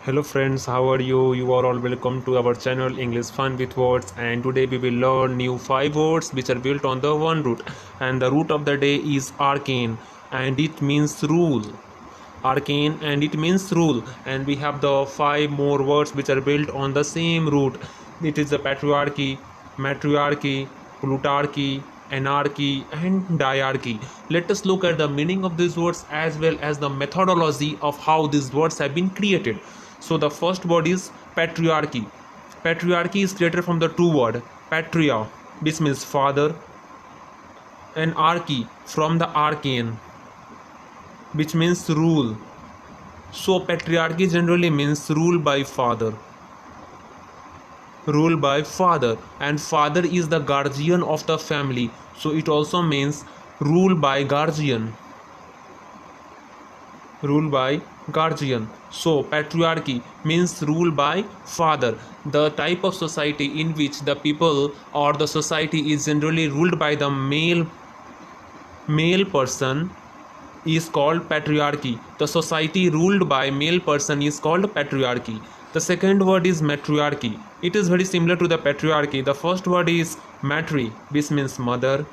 Hello friends, how are you? You are all welcome to our channel English Fun with Words, and today we will learn new 5 words which are built on the one root, and the root of the day is arcane and it means rule. Arcane and it means rule, and we have the 5 more words which are built on the same root. It is the patriarchy, matriarchy, plutarchy, anarchy and diarchy. Let us look at the meaning of these words as well as the methodology of how these words have been created. So the first word is patriarchy. Patriarchy is created from the two words patria, which means father, and archy from the arcane, which means rule. So patriarchy generally means rule by father. Rule by father, and father is the guardian of the family. So it also means rule by guardian. Rule by guardian. So patriarchy means rule by father, the type of society in which the people or the society is generally ruled by the male person is called patriarchy. The society ruled by male person is called patriarchy. The second word is matriarchy. It is very similar to the patriarchy. The first word is matri, which means mother,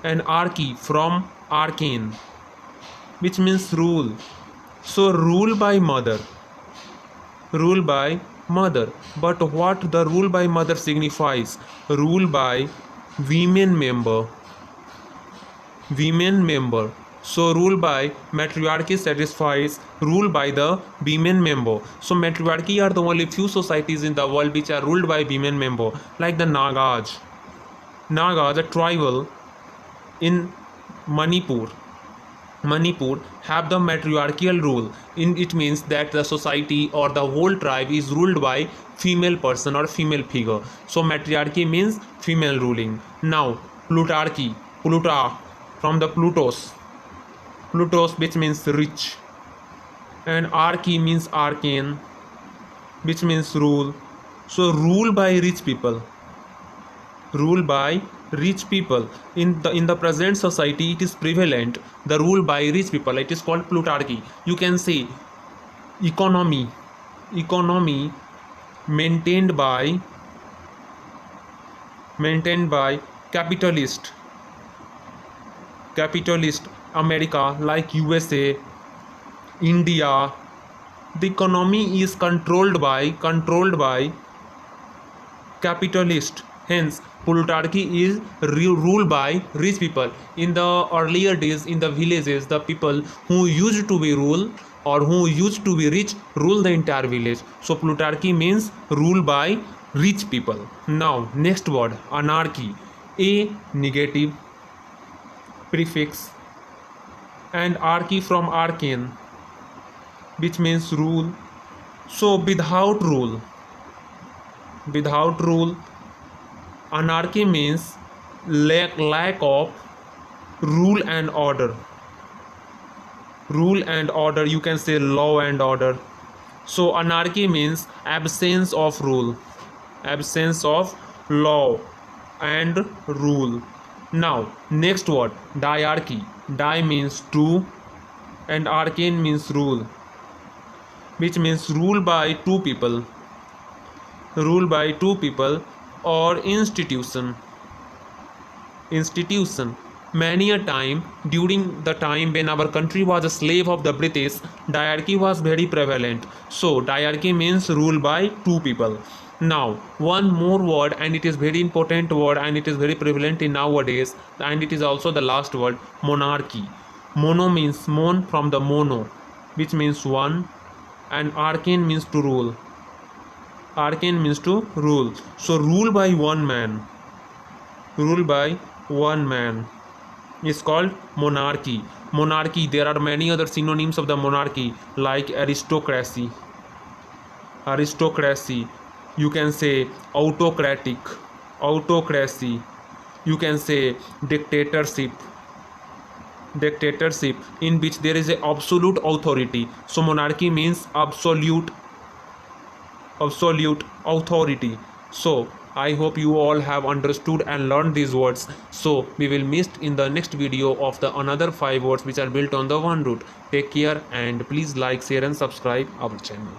and archy from arcane, which means rule. So rule by mother. Rule by mother. But what the rule by mother signifies? Rule by women member. Women member. So rule by matriarchy satisfies rule by the women member. So matriarchy are the only few societies in the world which are ruled by women member, like the Nagas. Nagas, a tribal in Manipur. Manipur have the matriarchal rule. It means that the society or the whole tribe is ruled by female person or female figure. So matriarchy means female ruling. Now plutarchy, Pluta from the Plutos. Plutos, which means rich, and archy means arcane, which means rule. So rule by rich people. Rule by rich people. In the present society it is prevalent, the rule by rich people. It is called plutarchy. You can say economy maintained by capitalist America, like USA, India. The economy is controlled by capitalist. Hence plutarchy is ruled by rich people. In the earlier days, in the villages, the people who used to be rule or who used to be rich rule the entire village. So plutarchy means rule by rich people. Now next word, anarchy. A negative prefix and archy from arcane, which means rule. So without rule, anarchy means lack of rule and order. You can say law and order. So anarchy means absence of rule, absence of law and rule. Now next word, diarchy. Di means two and arcane means rule, which means rule by two people. Rule by two people or institution. Many a time, during the time when our country was a slave of the British, diarchy was very prevalent. So diarchy means rule by two people. Now one more word, and it is very important word, and it is very prevalent in nowadays, and it is also the last word, monarchy. Mono means mon from the mono, which means one, and arcane means to rule. Arcane means to rule. So rule by one man. Rule by one man is called monarchy. Monarchy, there are many other synonyms of the monarchy, like aristocracy. You can say autocracy. You can say dictatorship, in which there is a absolute authority. So monarchy means absolute authority. So I hope you all have understood and learned these words. So we will meet in the next video of the another 5 words which are built on the one root. Take care and please like, share and subscribe our channel.